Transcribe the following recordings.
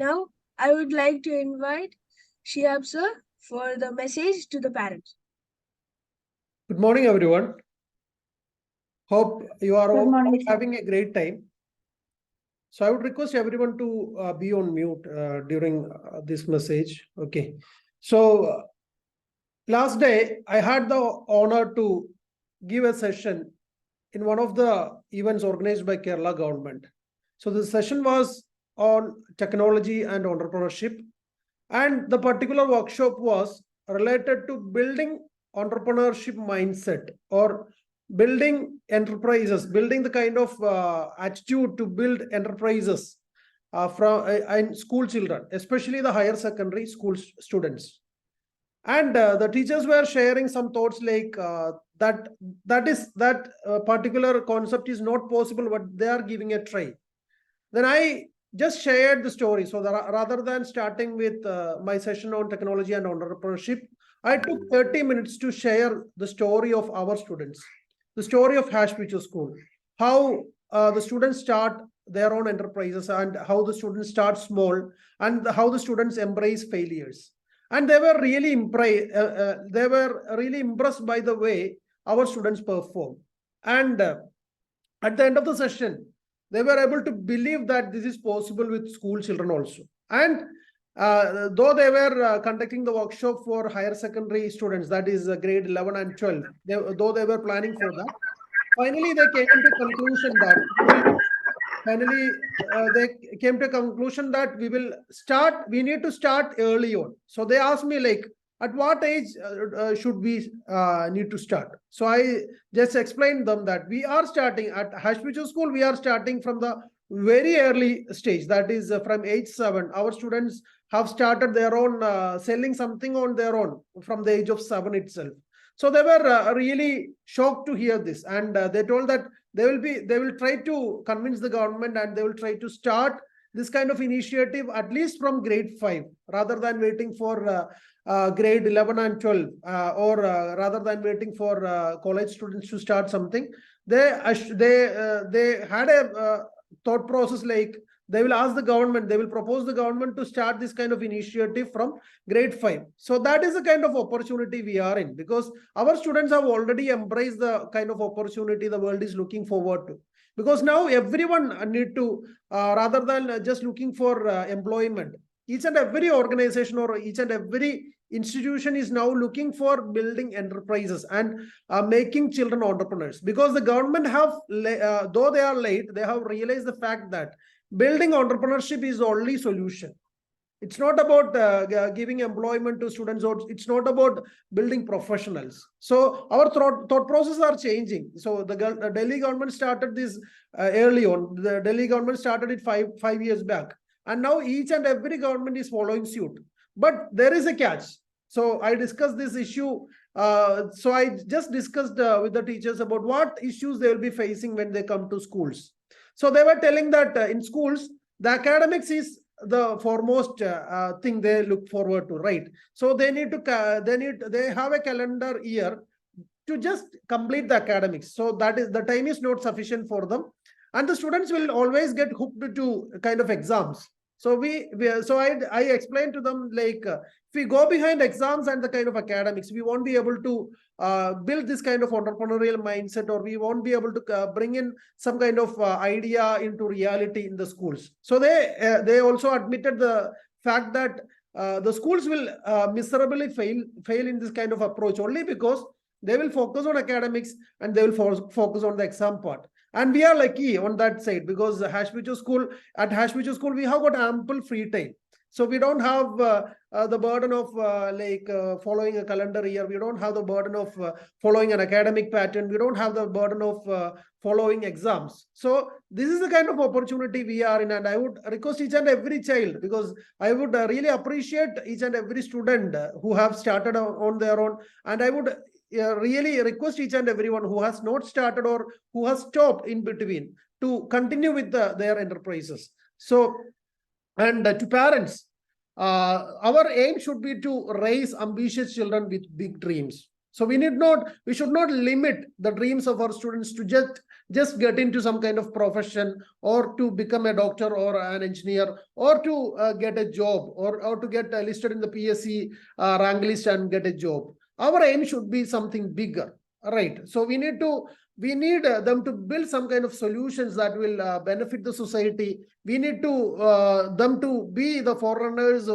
Now, I would like to invite Shihab sir for the message to the parents. Good morning, everyone. Hope you are all having a great time. So I would request everyone to be on mute during this message. Okay. So last day, I had the honor to give a session in one of the events organized by Kerala government. So the session was on technology and entrepreneurship. And the particular workshop was related to building entrepreneurship mindset or building enterprises, building the kind of attitude to build enterprises in school children, especially the higher secondary school students. And the teachers were sharing some thoughts like that particular concept is not possible, but they are giving a try. Then I just shared the story. So that rather than starting with my session on technology and entrepreneurship, I took 30 minutes to share the story of our students, the story of Hash Future School, how the students start their own enterprises and how the students start small and how the students embrace failures. And they were really impressed by the way our students perform. And at the end of the session, they were able to believe that this is possible with school children also. And though they were conducting the workshop for higher secondary students, that is grade 11 and 12, though they were planning for that, finally they came to conclusion that they came to a conclusion that we need to start early on. So they asked me like, at what age should we need to start? So I just explained them that we are starting at Hash Future School. We are starting from the very early stage. That is from age 7. Our students have started their own selling something on their own from the age of 7 itself. So they were really shocked to hear this, and they told that they will try to convince the government and they will try to start this kind of initiative at least from grade 5 rather than waiting for grade 11 and 12 or rather than waiting for college students to start something. They had a thought process like they will ask the government, they will propose the government to start this kind of initiative from grade 5. So that is the kind of opportunity we are in, because our students have already embraced the kind of opportunity the world is looking forward to. Because now everyone need to, rather than just looking for employment, each and every organization or each and every institution is now looking for building enterprises and making children entrepreneurs. Because the government have, though they are late, they have realized the fact that building entrepreneurship is the only solution. It's not about giving employment to students, or it's not about building professionals. So our thought processes are changing. So the Delhi government started this early on. The Delhi government started it five years back. And now each and every government is following suit. But there is a catch. So I discussed this issue. So I just discussed with the teachers about what issues they will be facing when they come to schools. So they were telling that in schools, the academics is the foremost thing they look forward to, right? So they have a calendar year to just complete the academics. So that is, the time is not sufficient for them, and the students will always get hooked to kind of exams. So I explained to them like, if we go behind exams and the kind of academics, we won't be able to build this kind of entrepreneurial mindset, or we won't be able to bring in some kind of idea into reality in the schools. So they also admitted the fact that the schools will miserably fail in this kind of approach, only because they will focus on academics and they will focus on the exam part. And we are lucky on that side, because at Hash Future School, we have got ample free time. So we don't have the burden of following a calendar year. We don't have the burden of following an academic pattern. We don't have the burden of following exams. So this is the kind of opportunity we are in. And I would request each and every child, because I would really appreciate each and every student who have started on their own. And I would really request each and everyone who has not started or who has stopped in between to continue with their enterprises. So, and to parents, our aim should be to raise ambitious children with big dreams. So we should not limit the dreams of our students to just get into some kind of profession, or to become a doctor or an engineer, or to get a job, or to get listed in the PSC rank list and get a job. Our aim should be something bigger, right? So we need them to build some kind of solutions that will benefit the society. We need them to be the forerunners,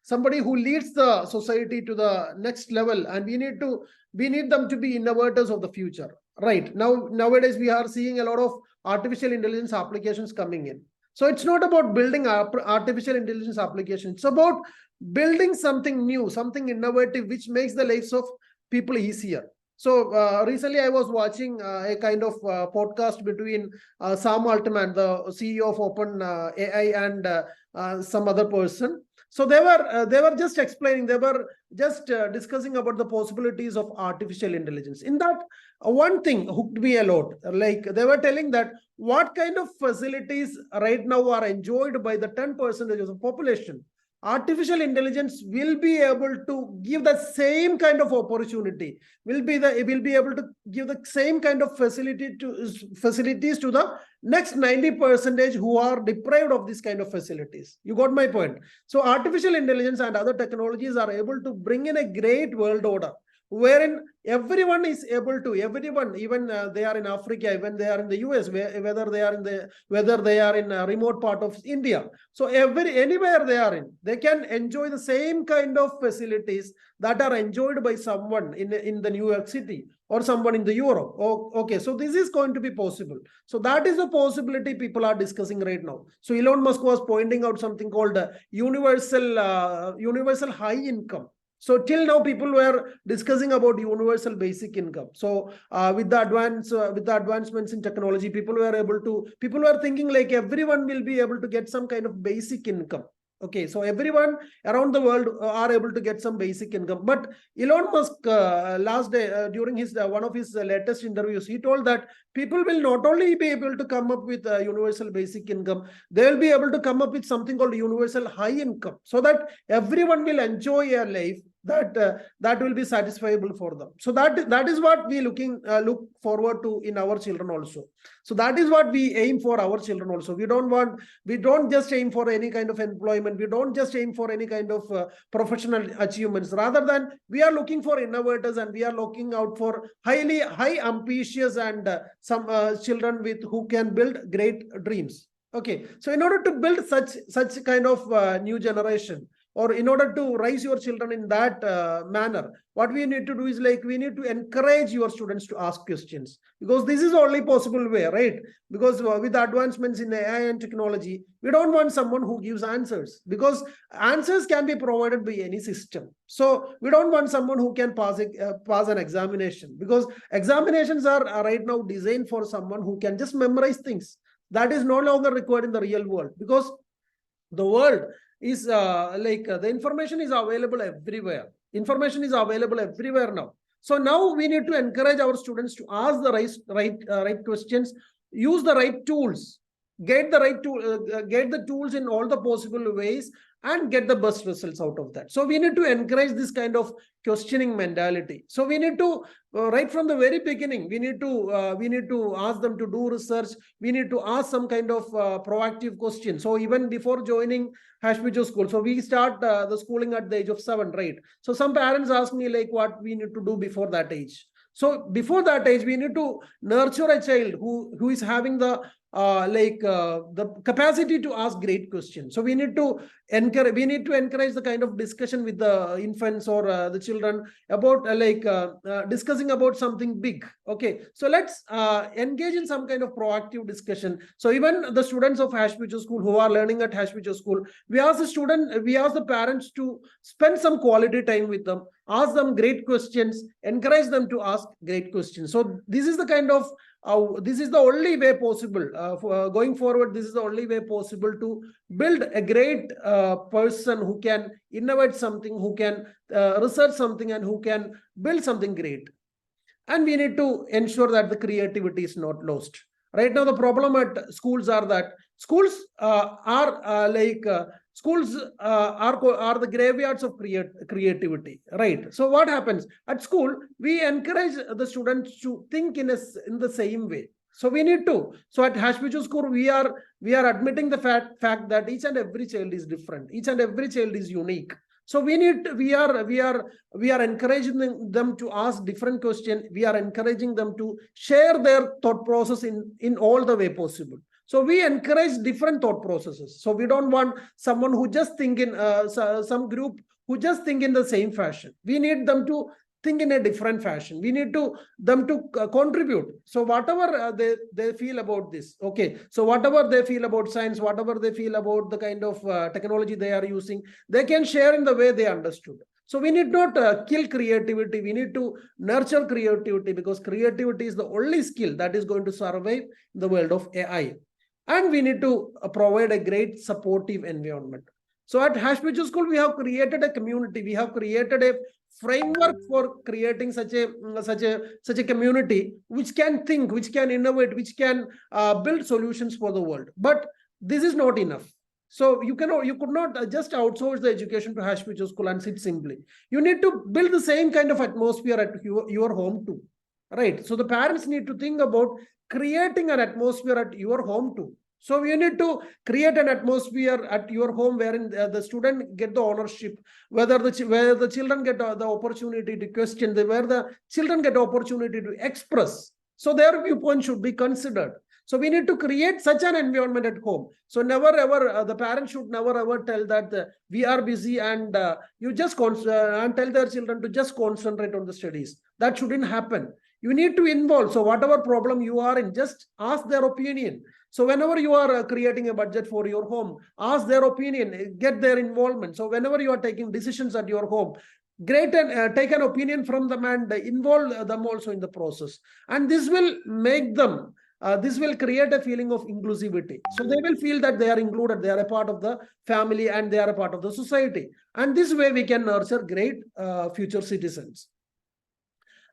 somebody who leads the society to the next level, and we need them to be innovators of the future. Right now, nowadays we are seeing a lot of artificial intelligence applications coming in. So it's not about building artificial intelligence applications. It's about building something new, something innovative, which makes the lives of people easier. So recently I was watching a kind of podcast between Sam Altman, the CEO of OpenAI, and some other person. So they were just explaining, they were just discussing about the possibilities of artificial intelligence. In that, one thing hooked me a lot. Like, they were telling that what kind of facilities right now are enjoyed by the 10% of the population, artificial intelligence will be able to give the same kind of opportunity, will be able to give the same kind of facilities to the next 90% who are deprived of this kind of facilities. You got my point? So artificial intelligence and other technologies are able to bring in a great world order, wherein everyone is able to, even they are in Africa, even they are in the US, whether they are in a remote part of India. So anywhere they are in, they can enjoy the same kind of facilities that are enjoyed by someone in the New York City, or someone in the Europe. Okay, so this is going to be possible. So that is a possibility people are discussing right now. So Elon Musk was pointing out something called universal high income. So till now, people were discussing about universal basic income. So with the advancements in technology, people were thinking like everyone will be able to get some kind of basic income. Okay, so everyone around the world are able to get some basic income. But Elon Musk last day, during his one of his latest interviews, he told that people will not only be able to come up with universal basic income, they will be able to come up with something called universal high income, so that everyone will enjoy a life that will be satisfiable for them. So that is what we look forward to in our children also. So that is what we aim for our children also. We don't just aim for any kind of employment. We don't just aim for any kind of professional achievements. Rather than, we are looking for innovators, and we are looking out for high ambitious and some children who can build great dreams. Okay, so in order to build such kind of new generation, or in order to raise your children in that manner, what we need to do is, like, we need to encourage your students to ask questions, because this is the only possible way, right? Because with advancements in AI and technology, we don't want someone who gives answers, because answers can be provided by any system. So we don't want someone who can pass an examination, because examinations are right now designed for someone who can just memorize things. That is no longer required in the real world, because the world is the information is available everywhere. Information is available everywhere now. So now we need to encourage our students to ask the right questions, use the right tools, get the tools in all the possible ways, and get the best results out of that. So we need to encourage this kind of questioning mentality. So we need to right from the very beginning, we need to ask them to do research. We need to ask some kind of proactive question. So even before joining Hashpicho school, so we start the schooling at the age of 7, right? So some parents ask me like what we need to do before that age. So before that age, we need to nurture a child who is having the capacity to ask great questions. So we need to encourage the kind of discussion with the infants or the children about discussing about something big. Okay, so let's engage in some kind of proactive discussion. So even the students of Hashpicho school who are learning at Hashpicho school, we ask the parents to spend some quality time with them, ask them great questions, encourage them to ask great questions. So this is the kind of this is the only way possible going forward. This is the only way possible to build a great person who can innovate something, who can research something, and who can build something great. And we need to ensure that the creativity is not lost. Right now, the problem at schools are that schools are schools are the graveyards of creativity, right? So what happens at school? We encourage the students to think in the same way. So we need to. So at Hashpichu School, we are admitting the fact that each and every child is different. Each and every child is unique. So we are encouraging them to ask different questions. We are encouraging them to share their thought process in all the way possible. So we encourage different thought processes. So we don't want someone who just think in some group who just think in the same fashion. We need them to think in a different fashion. We need them to contribute. So whatever they feel about this, okay. So whatever they feel about science, whatever they feel about the kind of technology they are using, they can share in the way they understood. So we need not kill creativity. We need to nurture creativity, because creativity is the only skill that is going to survive in the world of AI. And we need to provide a great supportive environment. So at Hashpichu School, we have created a community. We have created a framework for creating such a community which can think, which can innovate, which can build solutions for the world. But this is not enough. So you could not just outsource the education to Hashpichu School and sit simply. You need to build the same kind of atmosphere at your home too, right? So the parents need to think about creating an atmosphere at your home too. So you need to create an atmosphere at your home wherein the student get the ownership, where the children get the opportunity to question, where the children get the opportunity to express. So their viewpoint should be considered. So we need to create such an environment at home. So never ever, the parents should never ever tell that we are busy and you just and tell their children to just concentrate on the studies. That shouldn't happen. You need to involve. So whatever problem you are in, just ask their opinion. So whenever you are creating a budget for your home, ask their opinion, get their involvement. So whenever you are taking decisions at your home, take an opinion from them and involve them also in the process. And this will make them, this will create a feeling of inclusivity. So they will feel that they are included, they are a part of the family and they are a part of the society. And this way we can nurture great future citizens.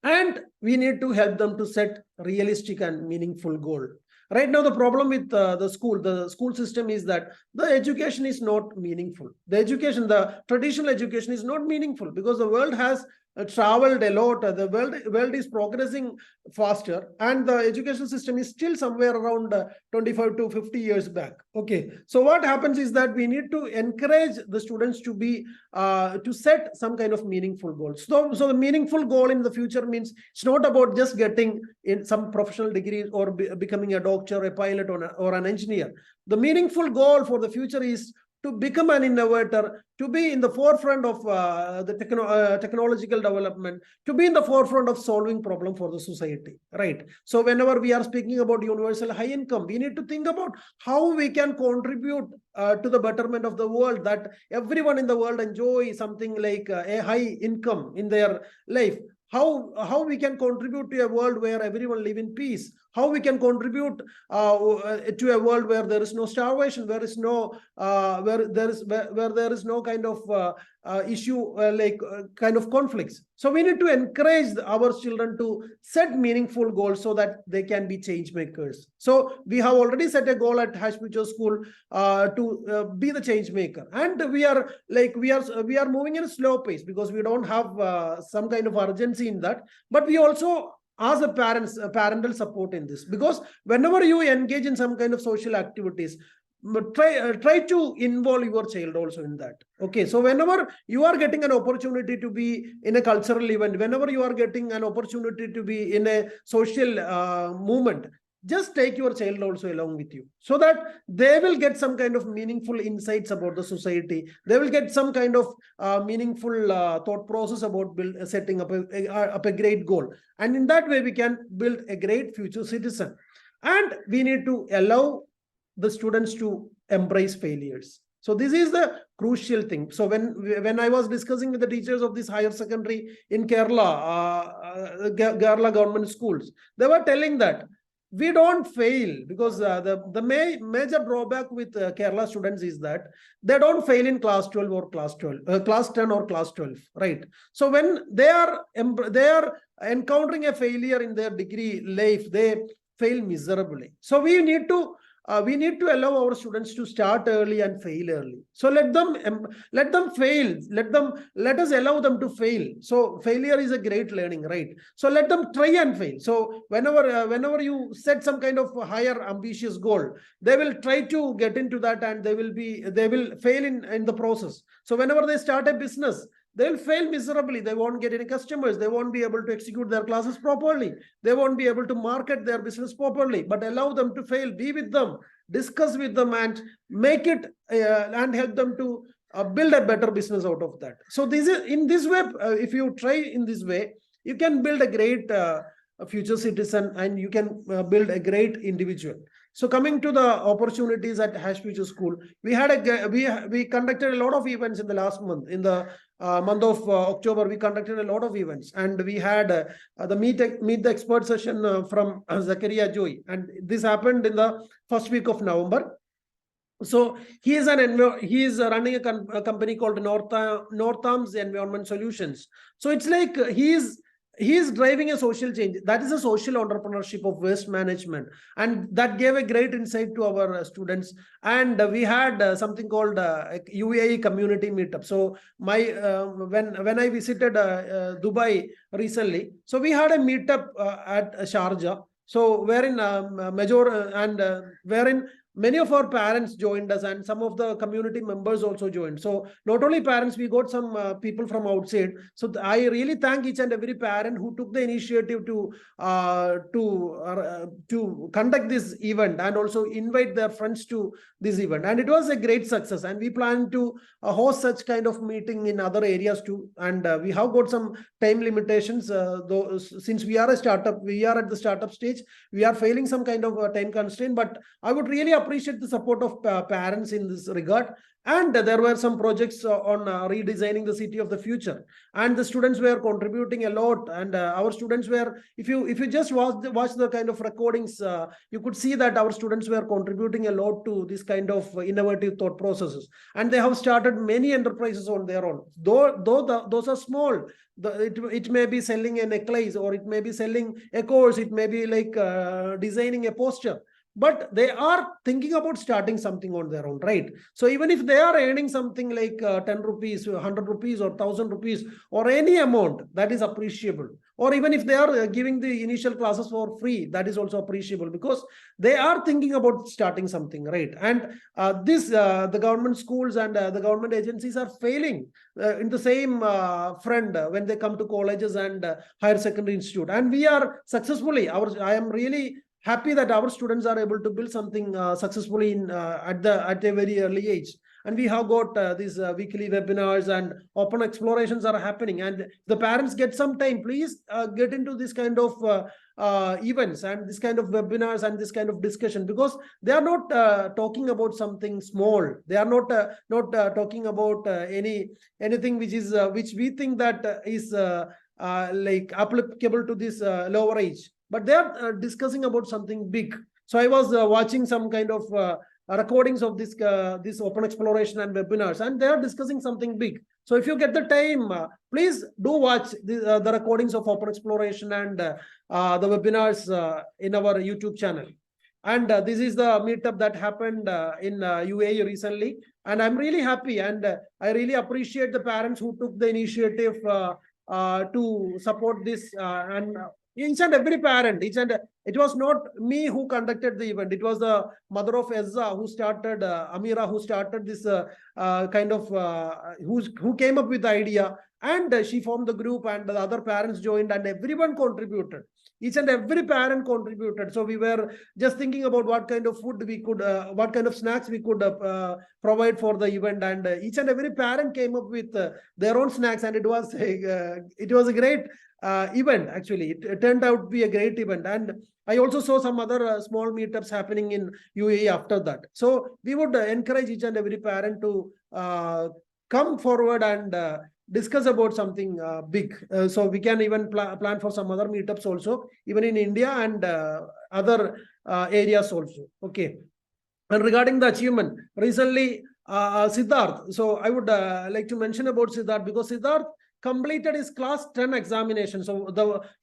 And we need to help them to set realistic and meaningful goal. Right now, the problem with the school system is that the education is not meaningful. The traditional education is not meaningful because the world has traveled a lot. The world is progressing faster, and the education system is still somewhere around 25 to 50 years back. Okay, so what happens is that we need to encourage the students to be to set some kind of meaningful goals. So the meaningful goal in the future means it's not about just getting in some professional degrees or becoming a doctor, a pilot, or an engineer. The meaningful goal for the future is to become an innovator, to be in the forefront of the technological development, to be in the forefront of solving problem for the society, right? So whenever we are speaking about universal high income, we need to think about how we can contribute to the betterment of the world, that everyone in the world enjoy something like a high income in their life. How we can contribute to a world where everyone live in peace, how we can contribute to a world where there is no starvation, where there is no kind of issue kind of conflicts. So we need to encourage our children to set meaningful goals so that they can be change makers. So we have already set a goal at Hashpichu School to be the change maker, and we are moving in a slow pace because we don't have some kind of urgency in that, but we also ask the parental support in this, because whenever you engage in some kind of social activities, try to involve your child also in that. Okay, so whenever you are getting an opportunity to be in a cultural event, whenever you are getting an opportunity to be in a social movement, just take your child also along with you, so that they will get some kind of meaningful insights about the society. They will get some kind of meaningful thought process about setting up a great goal, and in that way we can build a great future citizen. And we need to allow the students to embrace failures. So this is the crucial thing. So when I was discussing with the teachers of this higher secondary in Kerala, Kerala government schools, they were telling that we don't fail, because the major drawback with Kerala students is that they don't fail in class 12 or class 10 or class 12, right? So when they are encountering a failure in their degree life, they fail miserably. So we need to we need to allow our students to start early and fail early. So let them fail. Let us allow them to fail. So failure is a great learning, right? So let them try and fail. So whenever you set some kind of higher ambitious goal, they will try to get into that, and they will fail in the process. So whenever they start a business, they will fail miserably. They won't get any customers. They won't be able to execute their classes properly. They won't be able to market their business properly. But allow them to fail. Be with them, discuss with them, and make it and help them to build a better business out of that. So this is in this way. If you try in this way, you can build a great future citizen, and you can build a great individual. So coming to the opportunities at Hash Future School, we conducted a lot of events in the last month. In the month of October, we conducted a lot of events, and we had the meet the expert session from Zakaria Joy, and this happened in the first week of November. So he is running a company called Northam's Environment Solutions. So it's like he is driving a social change. That is a social entrepreneurship of waste management, and that gave a great insight to our students. And we had something called UAE community meetup. So when I visited Dubai recently, so we had a meetup at Sharjah. So wherein wherein many of our parents joined us, and some of the community members also joined. So not only parents, we got some people from outside. So I really thank each and every parent who took the initiative to conduct this event, and also invite their friends to this event. And it was a great success, and we plan to host such kind of meeting in other areas too. And we have got some time limitations, though, since we are a startup, we are at the startup stage, we are failing some kind of time constraint. But I would really appreciate the support of parents in this regard. And there were some projects on redesigning the city of the future, and the students were contributing a lot. And our students were, if you just watch the kind of recordings, you could see that our students were contributing a lot to this kind of innovative thought processes, and they have started many enterprises on their own. Those are small. It may be selling a necklace, or it may be selling a course, it may be like designing a poster, but they are thinking about starting something on their own, right? So even if they are earning something like 10 rupees, 100 rupees, or 1,000 rupees, or any amount, that is appreciable. Or even if they are giving the initial classes for free, that is also appreciable, because they are thinking about starting something, right? And the government schools and the government agencies are failing in the same front when they come to colleges and higher secondary institute. And we are successfully, I am really happy that our students are able to build something successfully at a very early age. And we have got these weekly webinars, and open explorations are happening. And the parents get some time, please get into this kind of events, and this kind of webinars, and this kind of discussion, because they are not talking about something small. They are not talking about anything which we think that is like applicable to this lower age, but they are discussing about something big. So I was watching some kind of recordings of this open exploration and webinars, and they are discussing something big. So if you get the time, please do watch the recordings of open exploration and the webinars in our YouTube channel. And this is the meetup that happened in UAE recently, and I'm really happy, and I really appreciate the parents who took the initiative to support this. And each and every parent, it was not me who conducted the event. It was the mother of Ezza who started, Amira, who started this kind of, who came up with the idea. And she formed the group, and the other parents joined, and everyone contributed. Each and every parent contributed. So we were just thinking about what kind of food we could, what kind of snacks we could provide for the event. And each and every parent came up with their own snacks, and it was a great event. Actually, it turned out to be a great event. And I also saw some other small meetups happening in UAE after that. So we would encourage each and every parent to come forward and discuss about something big. So we can even plan for some other meetups also, even in India and other areas also. Okay. And regarding the achievement, recently Siddharth. So I would like to mention about Siddharth, because Siddharth completed his class 10 examination. So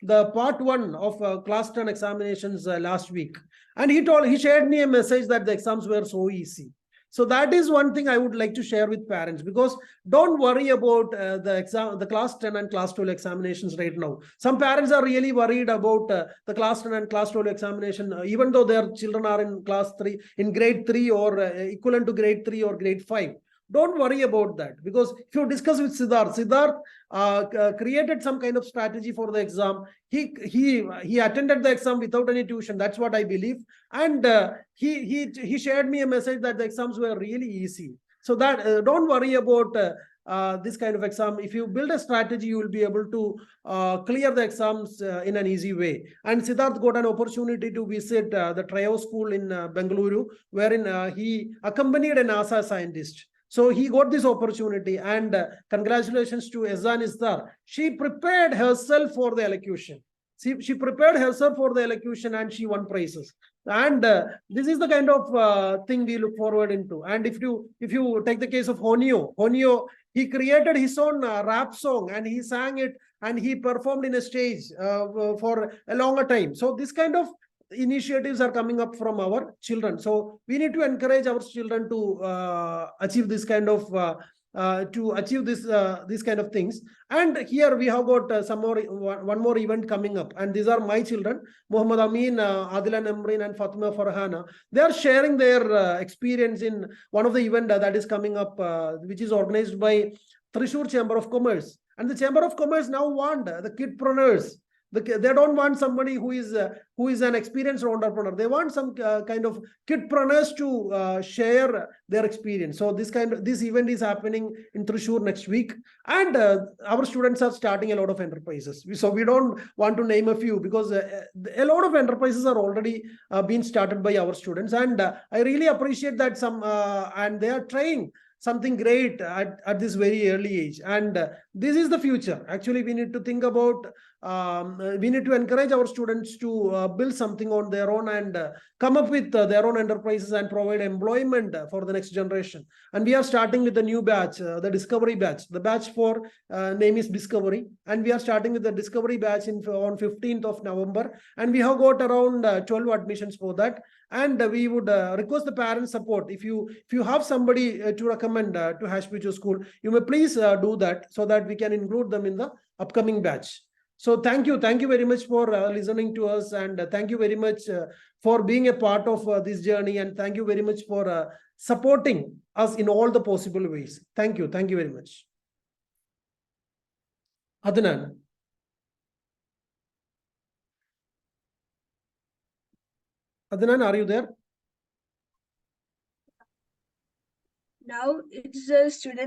the part 1 of class 10 examinations last week. And he shared me a message that the exams were so easy. So that is one thing I would like to share with parents, because don't worry about the class 10 and class 12 examinations right now. Some parents are really worried about the class 10 and class 12 examination, even though their children are in class 3, in grade 3, or equivalent to grade 3 or grade 5. Don't worry about that, because if you discuss with Siddharth created some kind of strategy for the exam. He attended the exam without any tuition. That's what I believe. And he shared me a message that the exams were really easy. So that don't worry about this kind of exam. If you build a strategy, you will be able to clear the exams in an easy way. And Siddharth got an opportunity to visit the Trio school in Bengaluru, wherein he accompanied a NASA scientist. So he got this opportunity, and congratulations to Ezan Istar. She prepared herself for the elocution. She prepared herself for the elocution, and she won prizes. And this is the kind of thing we look forward into. And if you take the case of Honio, he created his own rap song, and he sang it, and he performed in a stage for a longer time. So this kind of initiatives are coming up from our children. So we need to encourage our children to achieve this kind of these kind of things. And here we have got one more event coming up, and these are my children, Muhammad Amin, Adila Namreen, and Fatima Farhana. They are sharing their experience in one of the event that is coming up, which is organized by Thrissur Chamber of Commerce. And the Chamber of Commerce now want the kidpreneurs. They don't want somebody who is an experienced entrepreneur. They want some kind of kidpreneurs to share their experience. So this event is happening in Thrissur next week, and our students are starting a lot of enterprises. So we don't want to name a few, because a lot of enterprises are already being started by our students, and I really appreciate that and they are trying something great at this very early age. And this is the future. Actually, we need to think about, we need to encourage our students to build something on their own, and come up with their own enterprises and provide employment for the next generation. And we are starting with the new batch, the Discovery batch. The batch for name is Discovery. And we are starting with the Discovery batch on 15th of November. And we have got around 12 admissions for that. And we would request the parents' support. If you have somebody to recommend to Hashpicho School, you may please do that, so that we can include them in the upcoming batch. So thank you very much for listening to us, and thank you very much for being a part of this journey, and thank you very much for supporting us in all the possible ways. Thank you very much. Adnan. Adnan, are you there? Now it's the students